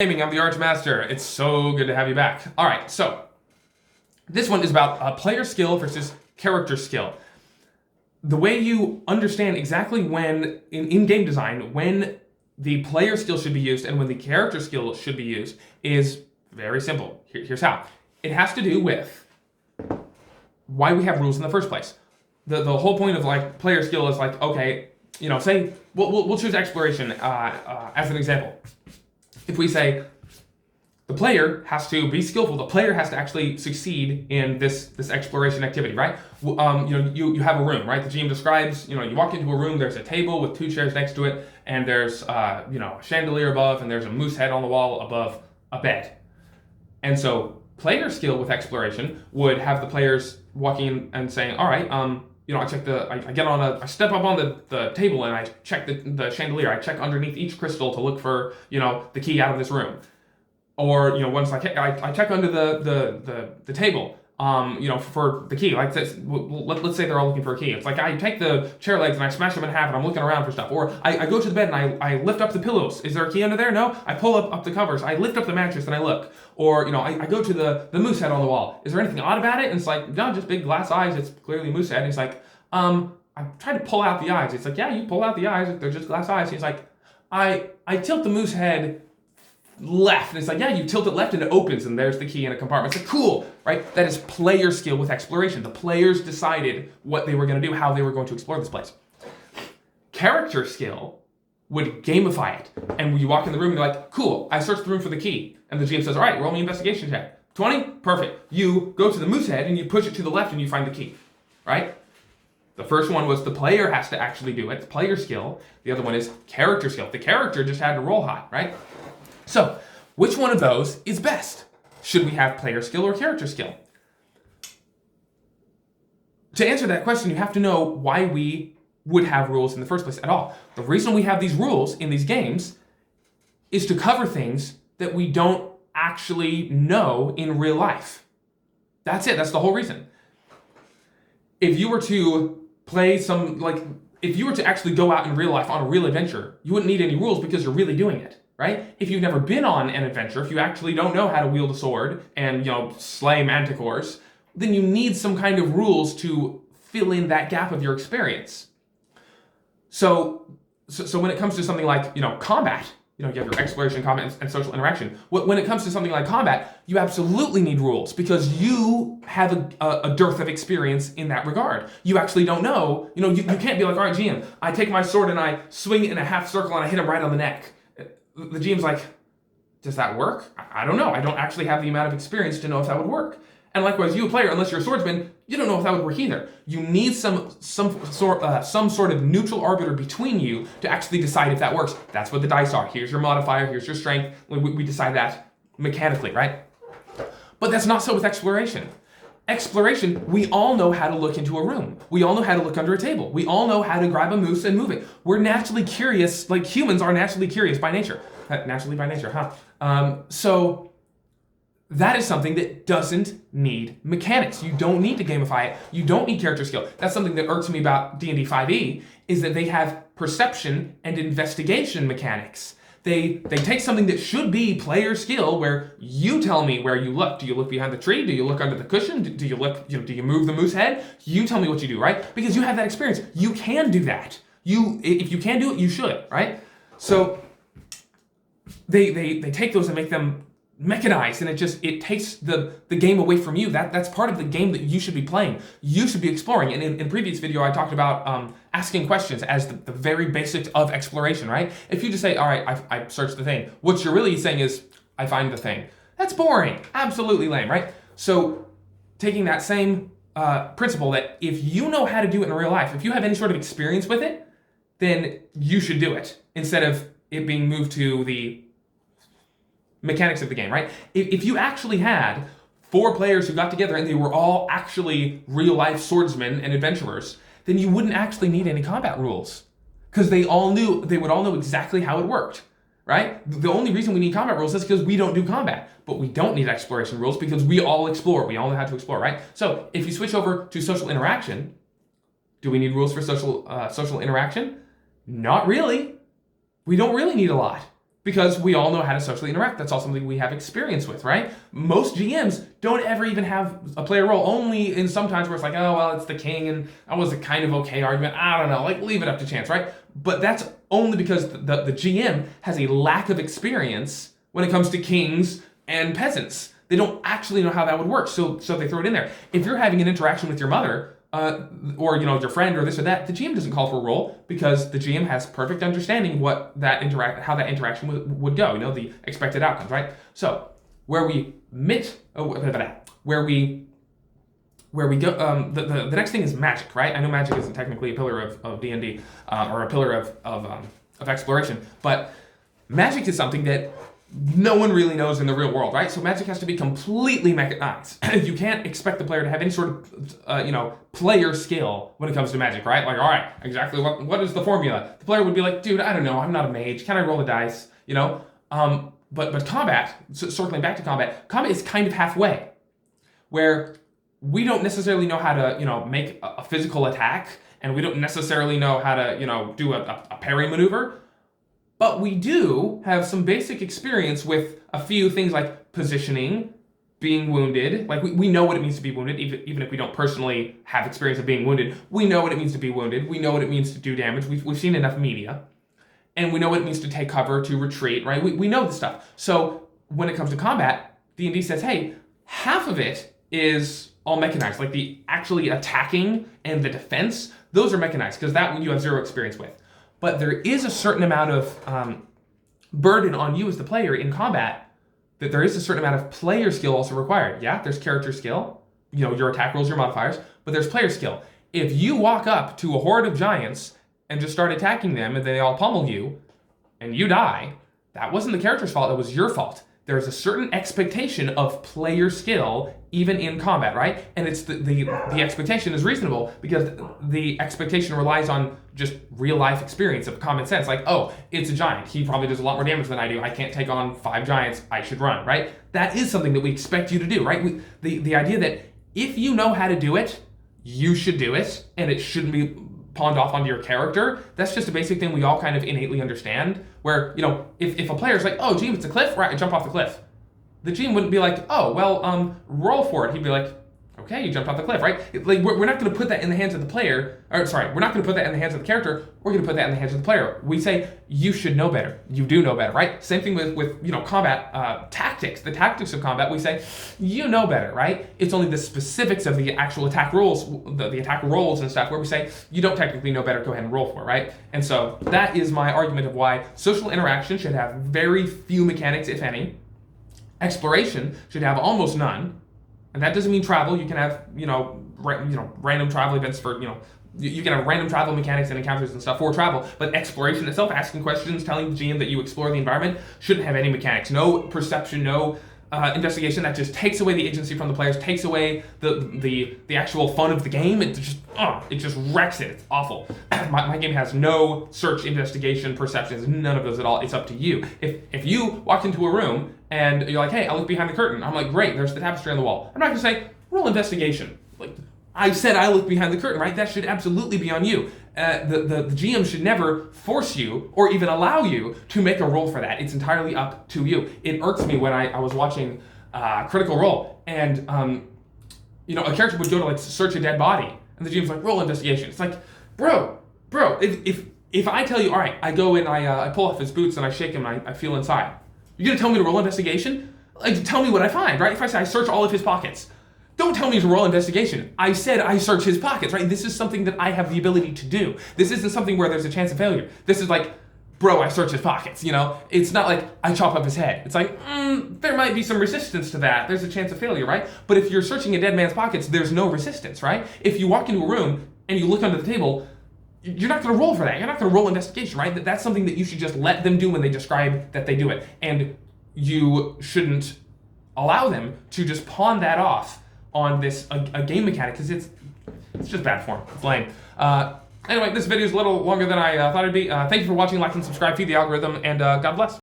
Gaming, I'm the Archmaster. It's so good to have you back. All right, so this one is about player skill versus character skill. The way you understand exactly when, in game design, when the player skill should be used and when the character skill should be used is very simple. Here's how. It has to do with why we have rules in the first place. The whole point of like player skill is like, okay, say we'll choose exploration as an example. If we say the player has to be skillful, the player has to actually succeed in this exploration activity, right? You have a room, right? The GM describes, you walk into a room, there's a table with 2 chairs next to it, and there's a chandelier above, and there's a moose head on the wall above a bed. And so player skill with exploration would have the players walking in and saying, all right, I step up on the table and I check the chandelier. I check underneath each crystal to look for, the key out of this room. Or, once I check under the table, for the key. Like this, let's say they're all looking for a key. It's like I take the chair legs and I smash them in half and I'm looking around for stuff. Or I go to the bed and I lift up the pillows. Is there a key under there? No. I pull up the covers. I lift up the mattress and I look. Or, I go to the moose head on the wall. Is there anything odd about it? And it's like, no, just big glass eyes. It's clearly moose head. And he's like, I try to pull out the eyes. It's like, yeah, you pull out the eyes. They're just glass eyes. He's like, I tilt the moose head left. And it's like, yeah, you tilt it left and it opens and there's the key in a compartment. It's like, cool, right? That is player skill with exploration. The players decided what they were going to do, how they were going to explore this place. Character skill would gamify it. And when you walk in the room, you're like, cool, I searched the room for the key. And the GM says, all right, roll me investigation check. 20? Perfect. You go to the moose head and you push it to the left and you find the key, right? The first one was the player has to actually do it, player skill. The other one is character skill. The character just had to roll hot, right? So, which one of those is best? Should we have player skill or character skill? To answer that question, you have to know why we would have rules in the first place at all. The reason we have these rules in these games is to cover things that we don't actually know in real life. That's it. That's the whole reason. If you were to if you were to actually go out in real life on a real adventure, you wouldn't need any rules because you're really doing it, right? If you've never been on an adventure, if you actually don't know how to wield a sword and, slay manticores, then you need some kind of rules to fill in that gap of your experience. So when it comes to something like, combat, you have your exploration, combat, and social interaction. When it comes to something like combat, you absolutely need rules because you have a dearth of experience in that regard. You actually don't know. You can't be like, all right, GM, I take my sword and I swing it in a half circle and I hit him right on the neck. The GM's like, does that work? I don't know. I don't actually have the amount of experience to know if that would work. And likewise, you, a player, unless you're a swordsman, you don't know if that would work either. You need some sort of neutral arbiter between you to actually decide if that works. That's what the dice are. Here's your modifier. Here's your strength. We decide that mechanically, right? But that's not so with exploration. Exploration, we all know how to look into a room. We all know how to look under a table. We all know how to grab a moose and move it. We're naturally curious, like humans are naturally curious by nature. Naturally by nature, huh? So that is something that doesn't need mechanics. You don't need to gamify it. You don't need character skill. That's something that irks me about D&D 5e, is that they have perception and investigation mechanics. They take something that should be player skill, where you tell me where you look. Do you look behind the tree? Do you look under the cushion? Do you look? Do you move the moose head? You tell me what you do, right? Because you have that experience. You can do that. If you can do it, you should, right? So they take those and make them mechanized, and it takes the game away from you. That's part of the game that you should be playing. You should be exploring. And in a previous video, I talked about asking questions as the very basic of exploration, right? If you just say, all right, I searched the thing, what you're really saying is, I find the thing. That's boring. Absolutely lame, right? So taking that same principle that if you know how to do it in real life, if you have any sort of experience with it, then you should do it instead of it being moved to the mechanics of the game, right? If you actually had 4 players who got together and they were all actually real-life swordsmen and adventurers, then you wouldn't actually need any combat rules because they would all know exactly how it worked, right? The only reason we need combat rules is because we don't do combat, but we don't need exploration rules because we all explore. We all know how to explore, right? So if you switch over to social interaction, do we need rules for social interaction? Not really. We don't really need a lot. because we all know how to socially interact. That's all something we have experience with, right? Most GMs don't ever even have a player role, only in some times where it's like, oh, well, it's the king, and that was a kind of okay argument. I don't know, like, leave it up to chance, right? But that's only because the GM has a lack of experience when it comes to kings and peasants. They don't actually know how that would work, so they throw it in there. If you're having an interaction with your mother, or your friend or this or that, the GM doesn't call for a roll because the GM has perfect understanding how that interaction would go. The expected outcomes, right? So where we go, the next thing is magic, right? I know magic isn't technically a pillar of D&D or a pillar of exploration, but magic is something that no one really knows in the real world, right? So magic has to be completely mechanized. You can't expect the player to have any sort of, player skill when it comes to magic, right? Like, all right, exactly what is the formula? The player would be like, dude, I don't know, I'm not a mage. Can I roll the dice? But combat, circling back to combat is kind of halfway, where we don't necessarily know how to, make a physical attack, and we don't necessarily know how to, do a parry maneuver. But we do have some basic experience with a few things like positioning, being wounded. Like, we know what it means to be wounded, even if we don't personally have experience of being wounded. We know what it means to be wounded. We know what it means to do damage. We've seen enough media. And we know what it means to take cover, to retreat, right? We know the stuff. So when it comes to combat, D&D says, hey, half of it is all mechanized. Like, the actually attacking and the defense, those are mechanized, because that one you have zero experience with. But there is a certain amount of burden on you as the player in combat, that there is a certain amount of player skill also required. Yeah, there's character skill, your attack rolls, your modifiers, but there's player skill. If you walk up to a horde of giants and just start attacking them and they all pummel you and you die, that wasn't the character's fault, that was your fault. There's a certain expectation of player skill even in combat, right? And it's the expectation is reasonable because the expectation relies on just real life experience of common sense. Like, oh, it's a giant. He probably does a lot more damage than I do. I can't take on 5 giants. I should run, right? That is something that we expect you to do, right? The idea that if you know how to do it, you should do it, and it shouldn't be pawned off onto your character. That's just a basic thing we all kind of innately understand, where, if a player's like, oh, GM, it's a cliff, right, I jump off the cliff. The GM wouldn't be like, oh, well, roll for it. He'd be like, okay, you jumped off the cliff, right? Like, we're not going to put that in the hands of the player, we're not going to put that in the hands of the character, we're going to put that in the hands of the player. We say, you should know better. You do know better, right? Same thing with combat tactics. The tactics of combat, we say, you know better, right? It's only the specifics of the actual attack rules, the attack rolls and stuff, where we say, you don't technically know better, go ahead and roll for it, right? And so that is my argument of why social interaction should have very few mechanics, if any. Exploration should have almost none. And that doesn't mean travel. You can have, random travel events for, you can have random travel mechanics and encounters and stuff for travel, but exploration itself, asking questions, telling the GM that you explore the environment, shouldn't have any mechanics. No perception, no investigation. That just takes away the agency from the players, takes away the actual fun of the game. It just wrecks it. It's awful. My game has no search, investigation, perceptions, none of those at all. It's up to you. If you walked into a room and you're like, hey, I'll look behind the curtain. I'm like, great, there's the tapestry on the wall. I'm not gonna say, roll investigation. Like, I said I look behind the curtain, right? That should absolutely be on you. The GM should never force you or even allow you to make a roll for that. It's entirely up to you. It irks me when I was watching Critical Role and a character would go to like search a dead body and the GM's like, roll investigation. It's like, bro, if I tell you, all right, I go in, I pull off his boots and I shake him and I feel inside. You're gonna tell me to roll investigation? Like, tell me what I find, right? If I say I search all of his pockets, don't tell me to roll investigation. I said I search his pockets, right? This is something that I have the ability to do. This isn't something where there's a chance of failure. This is like, bro, I search his pockets, It's not like I chop up his head. It's like, there might be some resistance to that. There's a chance of failure, right? But if you're searching a dead man's pockets, there's no resistance, right? If you walk into a room and you look under the table, you're not going to roll for that. You're not going to roll investigation, right? That's something that you should just let them do when they describe that they do it. And you shouldn't allow them to just pawn that off on a game mechanic, because it's just bad form. It's lame. Anyway, this video is a little longer than I thought it'd be. Thank you for watching, like, and subscribe, feed the algorithm, and God bless.